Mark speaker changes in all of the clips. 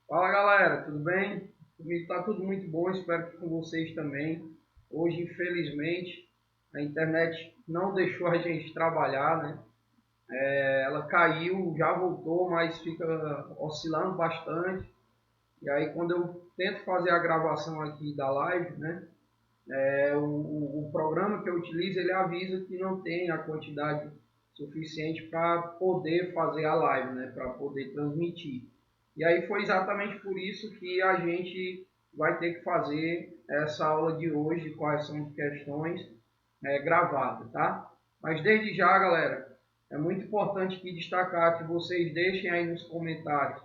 Speaker 1: Fala galera, tudo bem? Comigo tá tudo muito bom, espero que com vocês também. Hoje, infelizmente, a internet não deixou a gente trabalhar, né? Ela caiu, já voltou, mas fica oscilando bastante. E aí, quando eu tento fazer a gravação aqui da live, né? O programa que eu utilizo, ele avisa que não tem a quantidade suficiente para poder fazer a live, né? Para poder transmitir. E aí foi exatamente por isso que a gente vai ter que fazer essa aula de hoje de correção de questões gravada, tá? Mas desde já, galera, é muito importante aqui destacar que vocês deixem aí nos comentários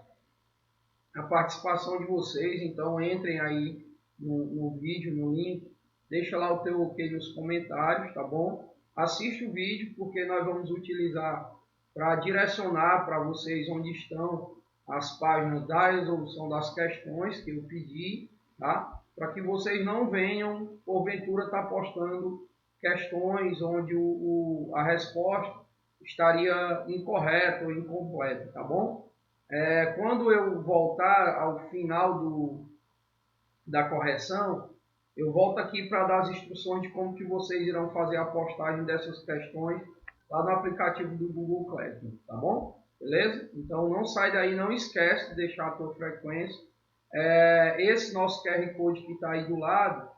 Speaker 1: a participação de vocês, então entrem aí no vídeo, no link, deixa lá o teu ok nos comentários, tá bom? Assiste o vídeo porque nós vamos utilizar para direcionar para vocês onde estão as páginas da resolução das questões que eu pedi, tá? Para que vocês não venham, porventura, estar postando questões onde a resposta estaria incorreta ou incompleta, tá bom? Quando eu voltar ao final da correção, eu volto aqui para dar as instruções de como que vocês irão fazer a postagem dessas questões lá no aplicativo do Google Classroom, tá bom? Beleza? Então não sai daí, não esquece de deixar a tua frequência. Esse nosso QR Code que está aí do lado,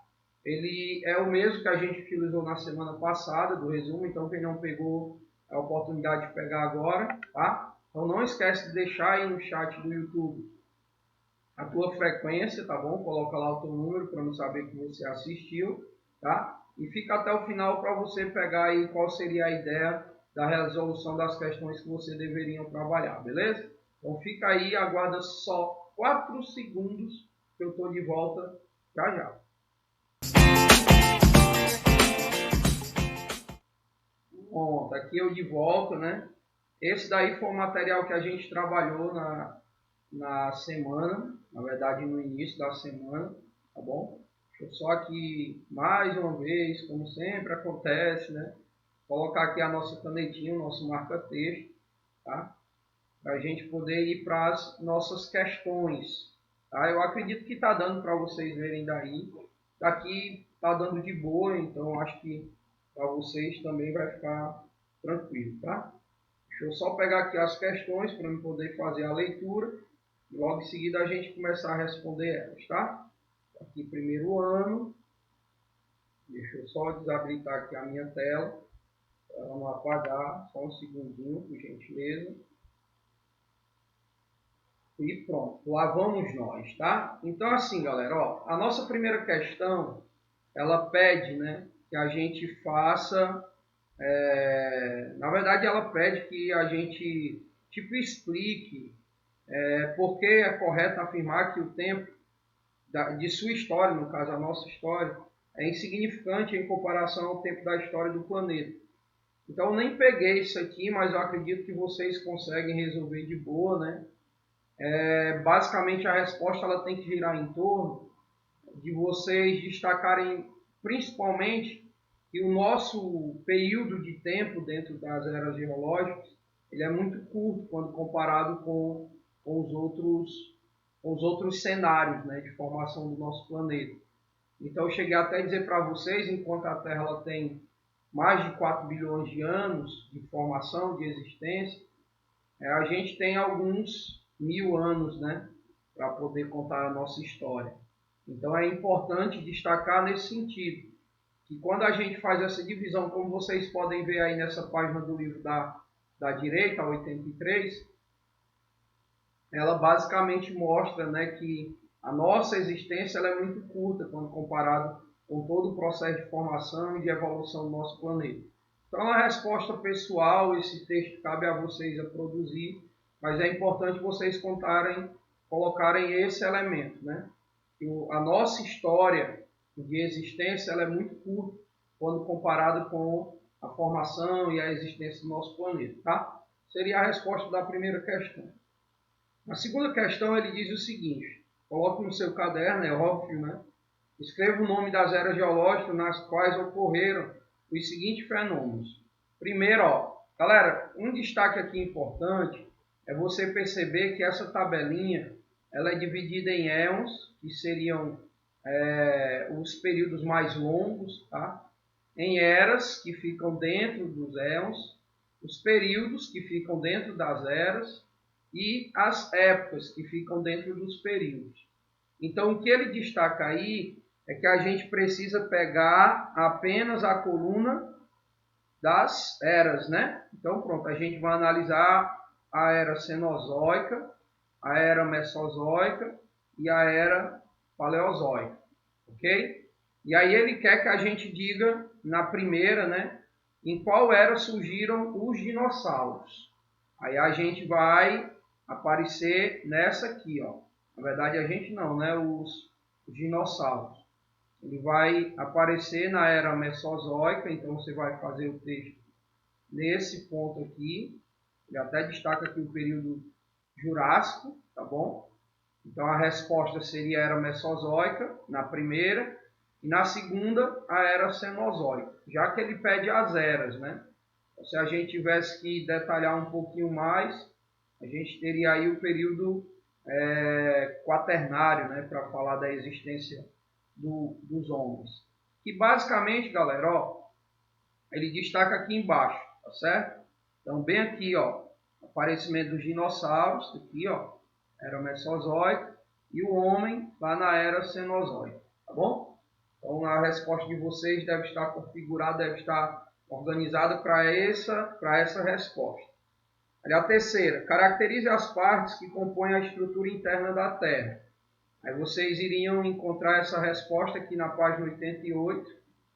Speaker 1: ele é o mesmo que a gente utilizou na semana passada do resumo, então quem não pegou a oportunidade de pegar agora, tá? Então não esquece de deixar aí no chat do YouTube a tua frequência, tá bom? Coloca lá o teu número para eu saber que você assistiu, tá? E fica até o final para você pegar aí qual seria a ideia da resolução das questões que você deveriam trabalhar, beleza? Então fica aí, aguarda só 4 segundos que eu estou de volta já já. Bom, tá aqui eu de volta, né? Esse daí foi o material que a gente trabalhou na semana, na verdade no início da semana, tá bom? Deixa eu só aqui, mais uma vez, como sempre acontece, né? Colocar aqui a nossa canetinha, o nosso marca-texto, tá? Para a gente poder ir para as nossas questões, tá? Eu acredito que está dando para vocês verem daí. Daqui está dando de boa, então acho que para vocês também vai ficar tranquilo, tá? Deixa eu só pegar aqui as questões para eu poder fazer a leitura e logo em seguida a gente começar a responder elas, tá? Aqui primeiro ano, deixa eu só desabilitar aqui a minha tela para ela não apagar, só um segundinho, por gentileza. E pronto, lá vamos nós, tá? Então assim, galera, ó, a nossa primeira questão, ela pede, né, que a gente faça, na verdade ela pede que a gente, tipo, explique por que é correto afirmar que o tempo de sua história, no caso a nossa história, é insignificante em comparação ao tempo da história do planeta. Então eu nem peguei isso aqui, mas eu acredito que vocês conseguem resolver de boa, né? Basicamente a resposta ela tem que girar em torno de vocês destacarem principalmente que o nosso período de tempo dentro das eras geológicas ele é muito curto quando comparado com os outros cenários, né, de formação do nosso planeta. Então eu cheguei até a dizer para vocês, enquanto a Terra ela tem mais de 4 bilhões de anos de formação, de existência, a gente tem alguns 1000 anos, né, para poder contar a nossa história. Então é importante destacar nesse sentido, que quando a gente faz essa divisão, como vocês podem ver aí nessa página do livro da direita, 83, ela basicamente mostra, né, que a nossa existência ela é muito curta quando comparado com todo o processo de formação e de evolução do nosso planeta. Então, a resposta pessoal, esse texto cabe a vocês a produzir, mas é importante vocês colocarem esse elemento, né? Que a nossa história de existência ela é muito curta quando comparado com a formação e a existência do nosso planeta, tá? Seria a resposta da primeira questão. Na segunda questão, ele diz o seguinte, coloque no seu caderno, é óbvio, né? Escreva o nome das eras geológicas nas quais ocorreram os seguintes fenômenos. Primeiro, ó, galera, um destaque aqui importante é você perceber que essa tabelinha ela é dividida em éons, que seriam os períodos mais longos, tá? Em eras, que ficam dentro dos éons, os períodos, que ficam dentro das eras, e as épocas, que ficam dentro dos períodos. Então, o que ele destaca aí é que a gente precisa pegar apenas a coluna das eras, né? Então, pronto, a gente vai analisar a era Cenozoica, a era Mesozoica e a era Paleozoica, ok? E aí ele quer que a gente diga, na primeira, né, em qual era surgiram os dinossauros. Aí a gente vai aparecer nessa aqui, ó. Na verdade, a gente não, né, os dinossauros. Ele vai aparecer na era Mesozoica, então você vai fazer o texto nesse ponto aqui. Ele até destaca aqui o período Jurássico, tá bom? Então a resposta seria a era Mesozoica na primeira e na segunda a era Cenozoica, já que ele pede as eras, né? Então, se a gente tivesse que detalhar um pouquinho mais, a gente teria aí o período quaternário, né, para falar da existência dos homens. E basicamente, galera, ó, ele destaca aqui embaixo, tá certo? Então, bem aqui, ó, aparecimento dos dinossauros, aqui, ó, era Mesozoica, e o homem lá na era Cenozoica, tá bom? Então, a resposta de vocês deve estar configurada, deve estar organizada para essa resposta. A terceira, caracterize as partes que compõem a estrutura interna da Terra. Aí vocês iriam encontrar essa resposta aqui na página 88,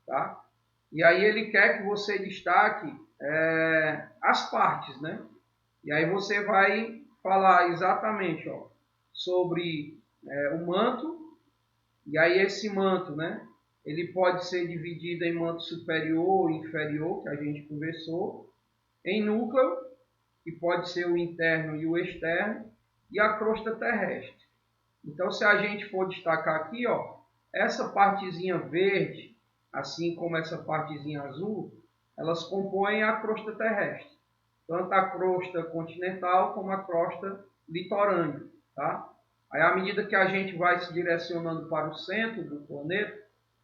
Speaker 1: tá? E aí ele quer que você destaque as partes, né? E aí você vai falar exatamente, ó, sobre o manto. E aí esse manto, né? Ele pode ser dividido em manto superior e inferior, que a gente conversou, em núcleo, que pode ser o interno e o externo, e a crosta terrestre. Então, se a gente for destacar aqui, ó, essa partezinha verde, assim como essa partezinha azul, elas compõem a crosta terrestre. Tanto a crosta continental como a crosta litorânea, tá? Aí, à medida que a gente vai se direcionando para o centro do planeta,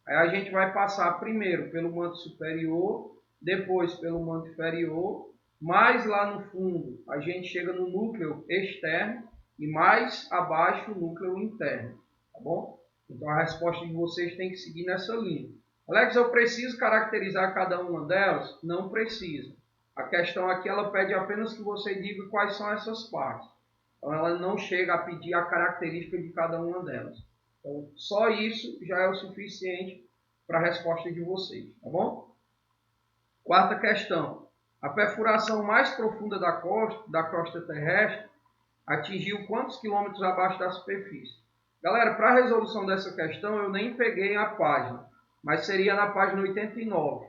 Speaker 1: aí a gente vai passar primeiro pelo manto superior, depois pelo manto inferior, mais lá no fundo a gente chega no núcleo externo e mais abaixo o núcleo interno, tá bom? Então a resposta de vocês tem que seguir nessa linha. Alex, eu preciso caracterizar cada uma delas? Não precisa. A questão aqui, ela pede apenas que você diga quais são essas partes. Então ela não chega a pedir a característica de cada uma delas. Então só isso já é o suficiente para a resposta de vocês, tá bom? Quarta questão. A perfuração mais profunda da crosta terrestre atingiu quantos quilômetros abaixo da superfície? Galera, para a resolução dessa questão, eu nem peguei a página, mas seria na página 89,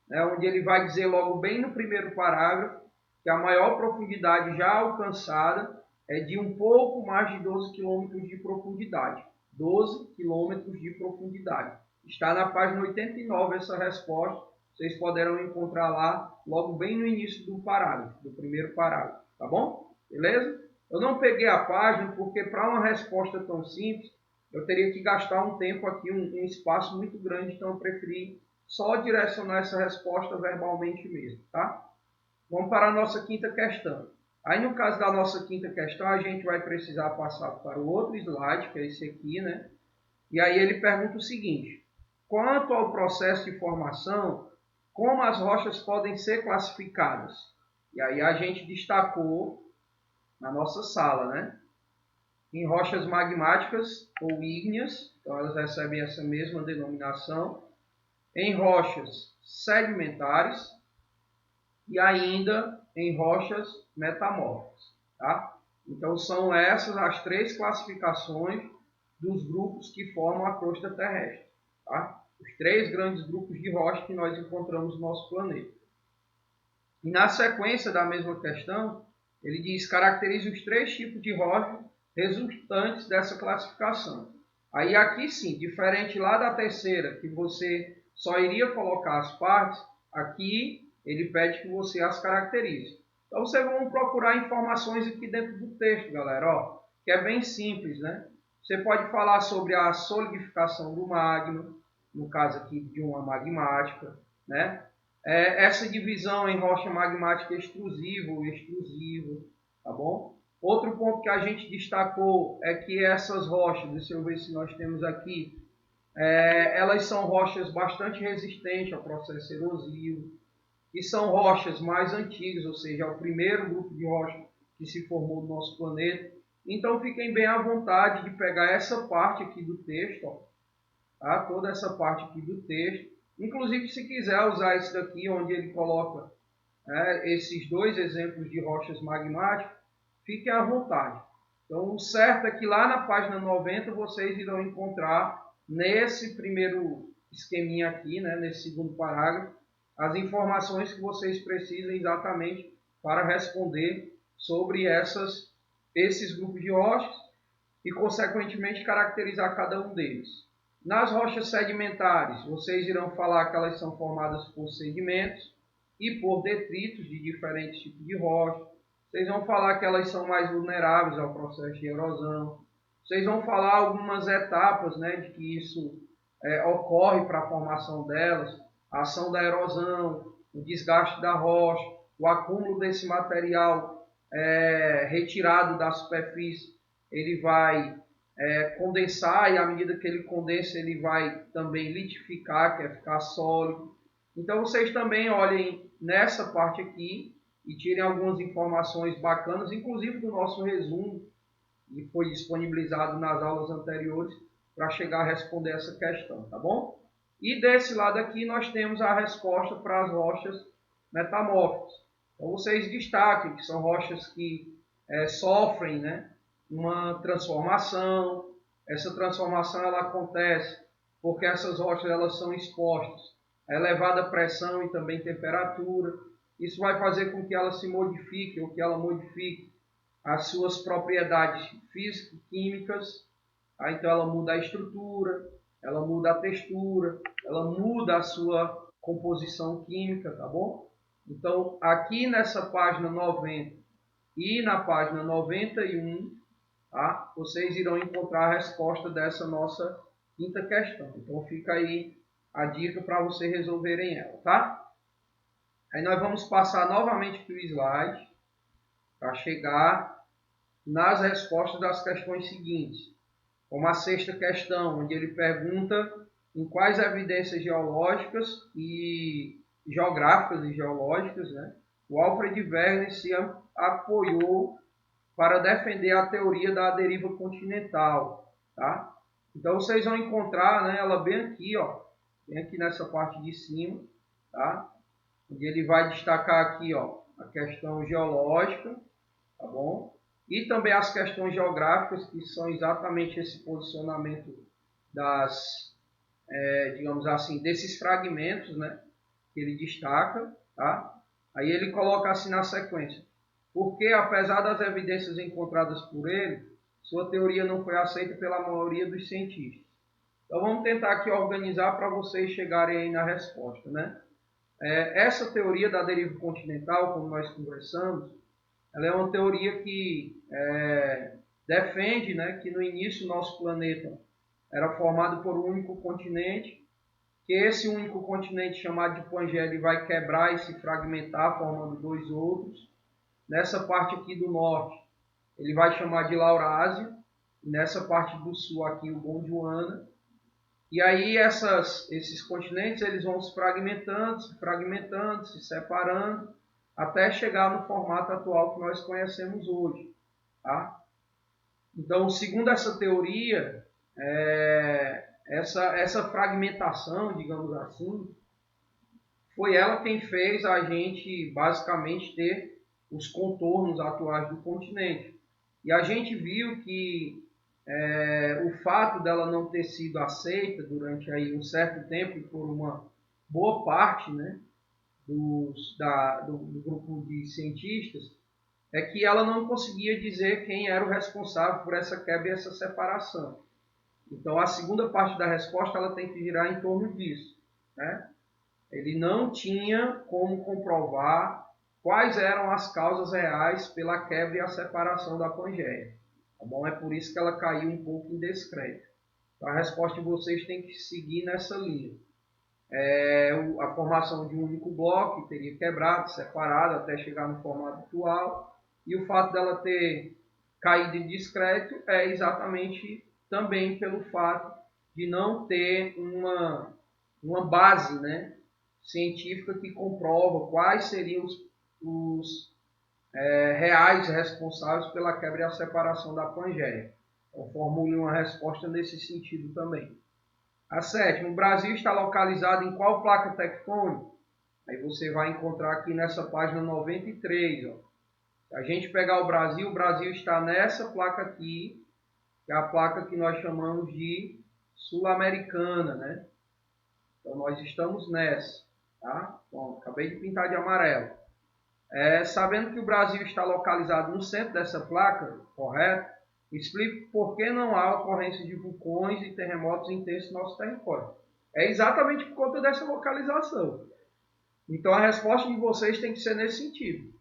Speaker 1: né, onde ele vai dizer logo bem no primeiro parágrafo que a maior profundidade já alcançada é de um pouco mais de 12 quilômetros de profundidade. 12 quilômetros de profundidade. Está na página 89 essa resposta. Vocês poderão encontrar lá logo bem no início do parágrafo, do primeiro parágrafo. Tá bom? Beleza? Eu não peguei a página porque para uma resposta tão simples, eu teria que gastar um tempo aqui, um espaço muito grande, então eu preferi só direcionar essa resposta verbalmente mesmo, tá? Vamos para a nossa quinta questão. Aí no caso da nossa quinta questão, a gente vai precisar passar para o outro slide, que é esse aqui, né? E aí ele pergunta o seguinte: quanto ao processo de formação, como as rochas podem ser classificadas? E aí a gente destacou na nossa sala, né? Em rochas magmáticas ou ígneas, então elas recebem essa mesma denominação, em rochas sedimentares e ainda em rochas metamórficas, tá? Então são essas as três classificações dos grupos que formam a crosta terrestre, tá? Os três grandes grupos de rochas que nós encontramos no nosso planeta. E na sequência da mesma questão, ele diz: caracterize os três tipos de rocha resultantes dessa classificação. Aí aqui sim, diferente lá da terceira, que você só iria colocar as partes, aqui ele pede que você as caracterize. Então vocês vão procurar informações aqui dentro do texto, galera. Ó, que é bem simples, né? Você pode falar sobre a solidificação do magma, no caso aqui de uma magmática, né? Essa divisão em rocha magmática extrusiva ou extrusiva, tá bom? Outro ponto que a gente destacou é que essas rochas, deixa eu ver se nós temos aqui, elas são rochas bastante resistentes ao processo erosivo, que são rochas mais antigas, ou seja, é o primeiro grupo de rochas que se formou no nosso planeta. Então fiquem bem à vontade de pegar essa parte aqui do texto, ó, tá? Toda essa parte aqui do texto. Inclusive, se quiser usar isso daqui, onde ele coloca esses dois exemplos de rochas magmáticas, fiquem à vontade. Então, o certo é que lá na página 90 vocês irão encontrar, nesse primeiro esqueminha aqui, né, nesse segundo parágrafo, as informações que vocês precisam exatamente para responder sobre esses grupos de rochas e, consequentemente, caracterizar cada um deles. Nas rochas sedimentares, vocês irão falar que elas são formadas por sedimentos e por detritos de diferentes tipos de rocha. Vocês vão falar que elas são mais vulneráveis ao processo de erosão. Vocês vão falar algumas etapas, né, de que isso ocorre para a formação delas, a ação da erosão, o desgaste da rocha, o acúmulo desse material retirado da superfície, ele vai condensar, e à medida que ele condensa, ele vai também litificar, que é ficar sólido. Então, vocês também olhem nessa parte aqui e tirem algumas informações bacanas, inclusive do nosso resumo, que foi disponibilizado nas aulas anteriores, para chegar a responder essa questão, tá bom? E desse lado aqui nós temos a resposta para as rochas metamórficas. Então, vocês destaquem que são rochas que sofrem, né, uma transformação. Essa transformação ela acontece porque essas rochas elas são expostas a elevada pressão e também temperatura. Isso vai fazer com que ela se modifique ou que ela modifique as suas propriedades físicas e químicas. Tá? Então ela muda a estrutura, ela muda a textura, ela muda a sua composição química, tá bom? Então aqui nessa página 90 e na página 91, tá? Vocês irão encontrar a resposta dessa nossa quinta questão. Então fica aí a dica para vocês resolverem ela, tá? Aí nós vamos passar novamente para o slide para chegar nas respostas das questões seguintes. Como a sexta questão, onde ele pergunta em quais evidências geológicas e geográficas e geológicas, né, o Alfred Wegener se apoiou para defender a teoria da deriva continental, tá? Então vocês vão encontrar, né, ela bem aqui, ó, bem aqui nessa parte de cima, tá? Onde ele vai destacar aqui, ó, a questão geológica, tá bom? E também as questões geográficas, que são exatamente esse posicionamento das, digamos assim, desses fragmentos, né, que ele destaca, tá? Aí ele coloca assim na sequência: porque, apesar das evidências encontradas por ele, sua teoria não foi aceita pela maioria dos cientistas. Então vamos tentar aqui organizar para vocês chegarem aí na resposta, né? Essa teoria da deriva continental, como nós conversamos, ela é uma teoria que defende, né, que no início o nosso planeta era formado por um único continente, que esse único continente chamado de Pangeia ele vai quebrar e se fragmentar, formando dois outros. Nessa parte aqui do norte, ele vai chamar de Laurásia, e nessa parte do sul aqui o Gondwana. E aí esses continentes eles vão se fragmentando, se separando, até chegar no formato atual que nós conhecemos hoje. Tá? Então, segundo essa teoria, essa fragmentação, digamos assim, foi ela quem fez a gente basicamente ter os contornos atuais do continente. E a gente viu que o fato dela não ter sido aceita durante aí um certo tempo por uma boa parte, né, do grupo de cientistas, é que ela não conseguia dizer quem era o responsável por essa quebra e essa separação. Então, a segunda parte da resposta ela tem que girar em torno disso, né? Ele não tinha como comprovar quais eram as causas reais pela quebra e a separação da Pangeia. Tá bom? É por isso que ela caiu um pouco em descrédito. Então, a resposta de vocês tem que seguir nessa linha. A formação de um único bloco que teria quebrado, separado até chegar no formato atual, e o fato dela ter caído em descrédito é exatamente também pelo fato de não ter uma base, né, científica que comprova quais seriam os reais responsáveis pela quebra e a separação da Pangeia. Então, formule uma resposta nesse sentido também. A sétima, o Brasil está localizado em qual placa tectônica? Aí você vai encontrar aqui nessa página 93. Ó. Se a gente pegar o Brasil está nessa placa aqui, que é a placa que nós chamamos de Sul-Americana, né? Então nós estamos nessa, tá? Bom, acabei de pintar de amarelo. Sabendo que o Brasil está localizado no centro dessa placa, correto? Explique por que não há ocorrência de vulcões e terremotos intensos no nosso território. É exatamente por conta dessa localização. Então a resposta de vocês tem que ser nesse sentido.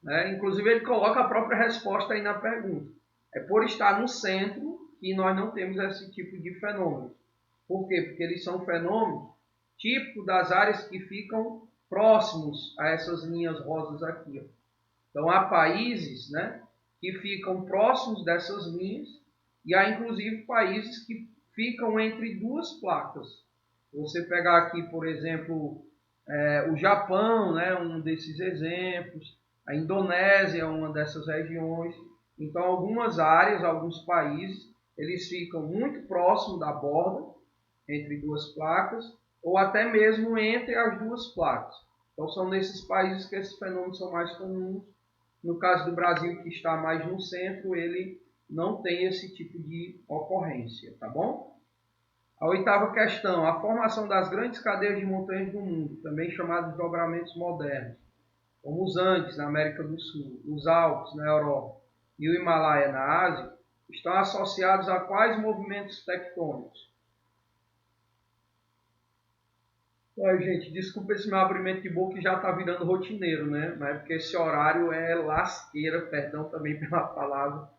Speaker 1: Né? Inclusive ele coloca a própria resposta aí na pergunta. É por estar no centro que nós não temos esse tipo de fenômeno. Por quê? Porque eles são fenômenos típicos das áreas que ficam próximos a essas linhas rosas aqui. Ó. Então há países, né, que ficam próximos dessas linhas e há inclusive países que ficam entre duas placas. Você pegar aqui, por exemplo, o Japão, né, um desses exemplos, a Indonésia é uma dessas regiões. Então algumas áreas, alguns países, eles ficam muito próximos da borda, entre duas placas, ou até mesmo entre as duas placas. Então são nesses países que esses fenômenos são mais comuns. No caso do Brasil, que está mais no centro, ele não tem esse tipo de ocorrência, tá bom? A oitava questão, a formação das grandes cadeias de montanhas do mundo, também chamadas de dobramentos modernos, como os Andes, na América do Sul, os Alpes, na Europa, e o Himalaia, na Ásia, estão associados a quais movimentos tectônicos? Gente, desculpa esse meu abrimento de boca que já está virando rotineiro, né? Mas porque esse horário é lasqueira, perdão também pela palavra,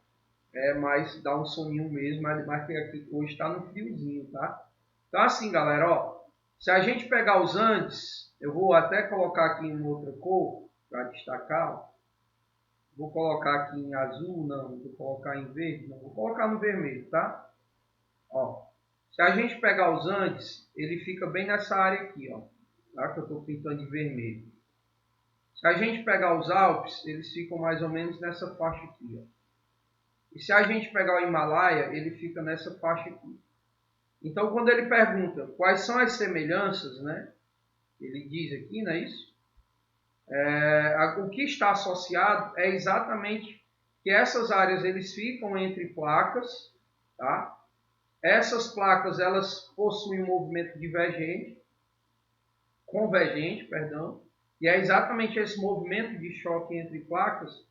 Speaker 1: mas dá um soninho mesmo, mas que aqui hoje está no friozinho, tá? Então assim, galera, ó, se a gente pegar os Andes, eu vou até colocar aqui em outra cor, para destacar, ó. Vou colocar aqui em azul, não, vou colocar em verde, não, vou colocar no vermelho, tá? Ó, se a gente pegar os Andes, ele fica bem nessa área aqui, ó, tá? Que eu estou pintando de vermelho. Se a gente pegar os Alpes, eles ficam mais ou menos nessa faixa aqui, ó. E se a gente pegar o Himalaia, ele fica nessa faixa aqui. Então, quando ele pergunta quais são as semelhanças, né? Ele diz aqui, não é isso? O que está associado é exatamente que essas áreas eles ficam entre placas, tá? Essas placas elas possuem um movimento convergente, perdão, e é exatamente esse movimento de choque entre placas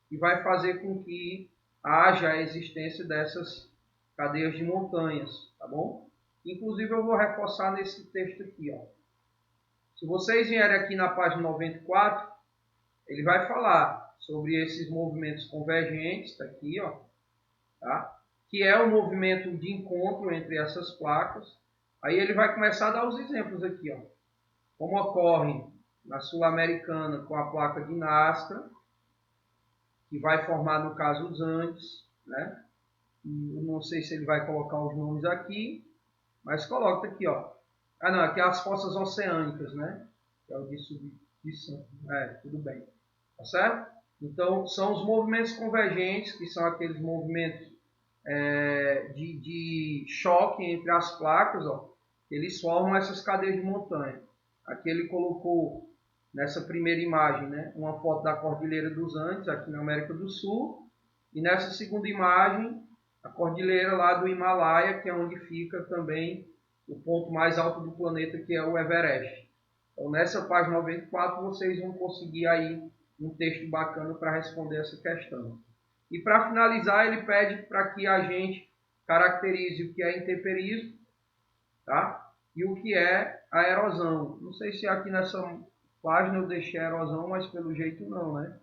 Speaker 1: que vai fazer com que haja a existência dessas cadeias de montanhas, tá bom? Inclusive eu vou reforçar nesse texto aqui, ó. Se vocês vierem aqui na página 94, ele vai falar sobre esses movimentos convergentes, tá aqui, ó, tá? Que é o movimento de encontro entre essas placas. Aí ele vai começar a dar os exemplos aqui, ó. Como ocorre na Sul-Americana com a placa de Nazca, que vai formar, no caso, os Andes, né? Eu não sei se ele vai colocar os nomes aqui, mas coloca aqui, ó. Ah, não, aqui é as fossas oceânicas, né? Que é o de subdição. Tudo bem. Tá certo? Então, são os movimentos convergentes, que são aqueles movimentos de choque entre as placas, ó. Eles formam essas cadeias de montanha. Aqui ele colocou, nessa primeira imagem, né, uma foto da Cordilheira dos Andes, aqui na América do Sul. E nessa segunda imagem, a cordilheira lá do Himalaia, que é onde fica também o ponto mais alto do planeta, que é o Everest. Então, nessa página 94, vocês vão conseguir aí um texto bacana para responder essa questão. E para finalizar, ele pede para que a gente caracterize o que é intemperismo, tá? E o que é a erosão. Não sei se aqui nessa página eu deixei a erosão, mas pelo jeito não, né?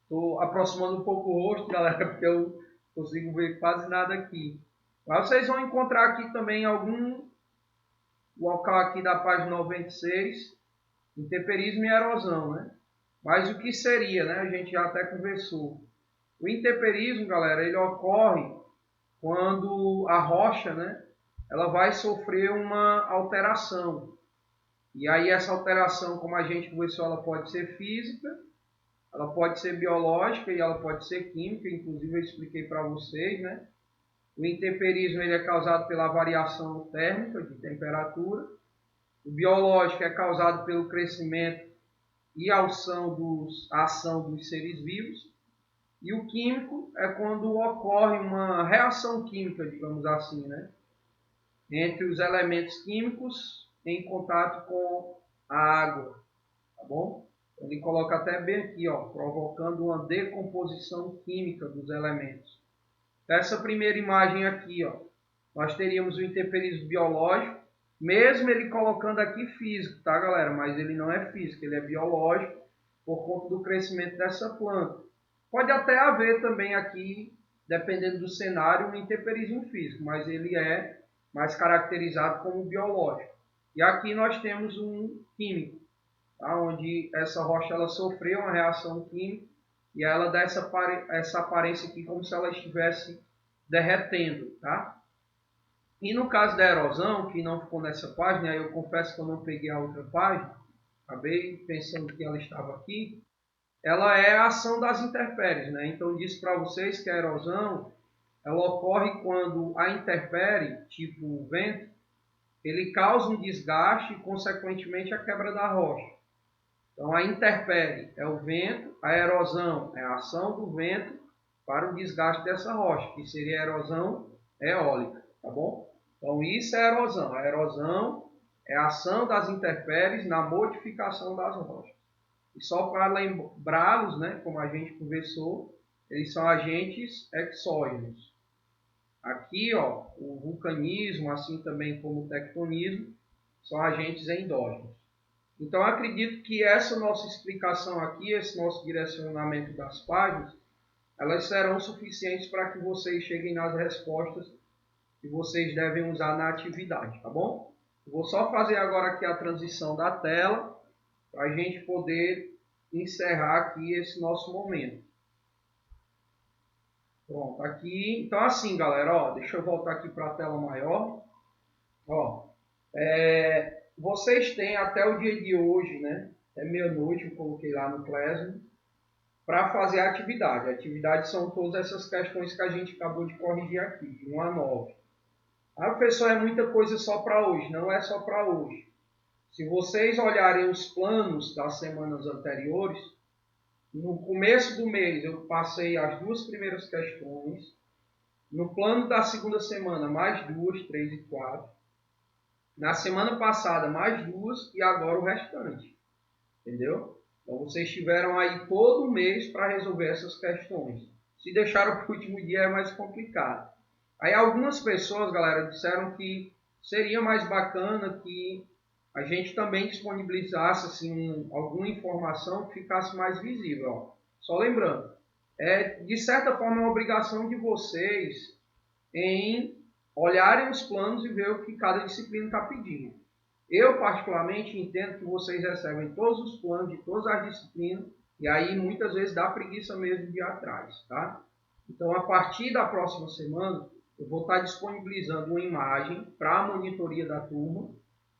Speaker 1: Estou aproximando um pouco o rosto, galera, porque eu consigo ver quase nada aqui. Mas vocês vão encontrar aqui também algum local aqui da página 96, intemperismo e erosão, né? Mas o que seria, né? A gente já até conversou. O intemperismo, galera, ele ocorre quando a rocha, né, ela vai sofrer uma alteração. E aí essa alteração, como a gente conversou, ela pode ser física, ela pode ser biológica e ela pode ser química, inclusive eu expliquei para vocês, né? O intemperismo ele é causado pela variação térmica de temperatura. O biológico é causado pelo crescimento e a ação dos seres vivos. E o químico é quando ocorre uma reação química, digamos assim, né? Entre os elementos químicos em contato com a água, tá bom? Ele coloca até bem aqui, ó, provocando uma decomposição química dos elementos. Essa primeira imagem aqui, ó, nós teríamos o intemperismo biológico, mesmo ele colocando aqui físico, tá, galera? Mas ele não é físico, ele é biológico por conta do crescimento dessa planta. Pode até haver também aqui, dependendo do cenário, um intemperismo físico, mas ele é mais caracterizado como biológico. E aqui nós temos um químico, tá? Onde essa rocha ela sofreu uma reação química e ela dá essa aparência aqui como se ela estivesse derretendo, tá? E no caso da erosão, que não ficou nessa página, eu confesso que eu não peguei a outra página, acabei pensando que ela estava aqui, ela é a ação das intempéries, né? Então, eu disse para vocês que a erosão ela ocorre quando a intempérie, tipo o vento, ele causa um desgaste e, consequentemente, a quebra da rocha. Então, a intempérie é o vento, a erosão é a ação do vento para o desgaste dessa rocha, que seria a erosão eólica, tá bom? Então, isso é erosão. A erosão é a ação das intempéries na modificação das rochas. E só para lembrá-los, né, como a gente conversou, eles são agentes exógenos. Aqui, ó, o vulcanismo, assim também como o tectonismo, são agentes endógenos. Então, acredito que essa nossa explicação aqui, esse nosso direcionamento das páginas, elas serão suficientes para que vocês cheguem nas respostas que vocês devem usar na atividade, tá bom? Eu vou só fazer agora aqui a transição da tela para a gente poder encerrar aqui esse nosso momento. Pronto, aqui, então assim, galera, ó, deixa eu voltar aqui para a tela maior. Ó, vocês têm até o dia de hoje, né? Até meia-noite, eu coloquei lá no Classroom, para fazer a atividade. A atividade são todas essas questões que a gente acabou de corrigir aqui, de 1 a 9. Ah, professor, é muita coisa só para hoje. Não é só para hoje. Se vocês olharem os planos das semanas anteriores, no começo do mês eu passei as 2 primeiras questões. No plano da segunda semana, mais 2, 3 e 4. Na semana passada, mais 2 e agora o restante. Entendeu? Então vocês tiveram aí todo o mês para resolver essas questões. Se deixaram para o último dia é mais complicado. Aí algumas pessoas, galera, disseram que seria mais bacana que a gente também disponibilizasse assim, alguma informação que ficasse mais visível. Ó. Só lembrando, de certa forma é uma obrigação de vocês em olharem os planos e ver o que cada disciplina está pedindo. Eu, particularmente, entendo que vocês recebem todos os planos de todas as disciplinas e aí muitas vezes dá preguiça mesmo de ir atrás, tá? Então, a partir da próxima semana, eu vou estar disponibilizando uma imagem para a monitoria da turma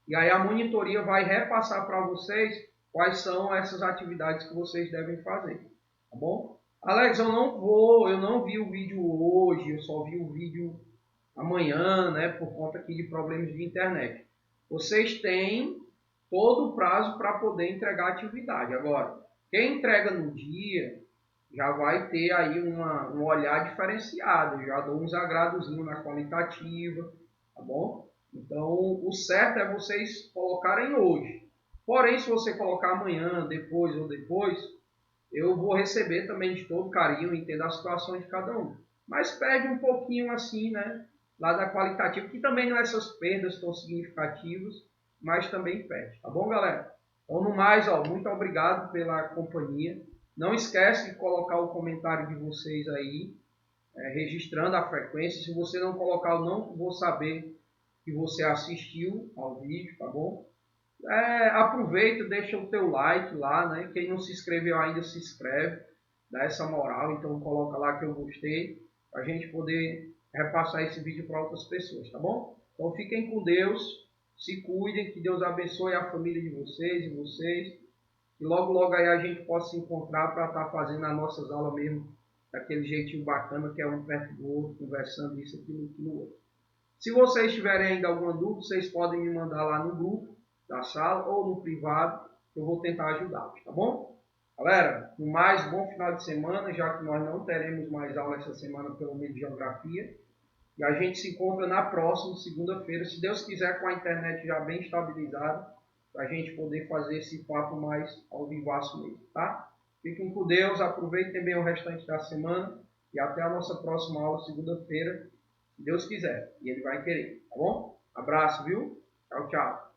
Speaker 1: e aí a monitoria vai repassar para vocês quais são essas atividades que vocês devem fazer, tá bom? Alex, eu não vi o vídeo hoje, eu só vi o vídeo amanhã, né, por conta aqui de problemas de internet. Vocês têm todo o prazo para poder entregar a atividade. Agora, quem entrega no dia já vai ter aí um olhar diferenciado. Eu já dou uns agradozinhos na qualitativa, tá bom? Então, o certo é vocês colocarem hoje. Porém, se você colocar amanhã, depois, eu vou receber também de todo carinho, entender a situação de cada um. Mas perde um pouquinho assim, né? Lá da qualitativa, que também não é essas perdas tão significativas, mas também perde. Tá bom, galera? Então, no mais, ó, muito obrigado pela companhia. Não esquece de colocar o comentário de vocês aí. registrando a frequência. Se você não colocar, eu não vou saber que você assistiu ao vídeo, tá bom? Aproveita, deixa o teu like lá, né? Quem não se inscreveu ainda, se inscreve, dá essa moral, então coloca lá que eu gostei, para a gente poder repassar esse vídeo para outras pessoas, tá bom? Então fiquem com Deus, se cuidem, que Deus abençoe a família de vocês e vocês, e logo logo aí a gente possa se encontrar para estar fazendo as nossas aulas mesmo, daquele jeitinho bacana que é um perto do outro, conversando isso, aquilo, aquilo outro. Se vocês tiverem ainda alguma dúvida, vocês podem me mandar lá no grupo da sala ou no privado, que eu vou tentar ajudá-los, tá bom? Galera, no mais, bom final de semana, já que nós não teremos mais aula essa semana pelo meio de geografia. E a gente se encontra na próxima segunda-feira, se Deus quiser, com a internet já bem estabilizada, para a gente poder fazer esse papo mais ao vivaço mesmo, tá? Fiquem com Deus, aproveitem bem o restante da semana e até a nossa próxima aula, segunda-feira, se Deus quiser, e Ele vai querer, tá bom? Abraço, viu? Tchau, tchau.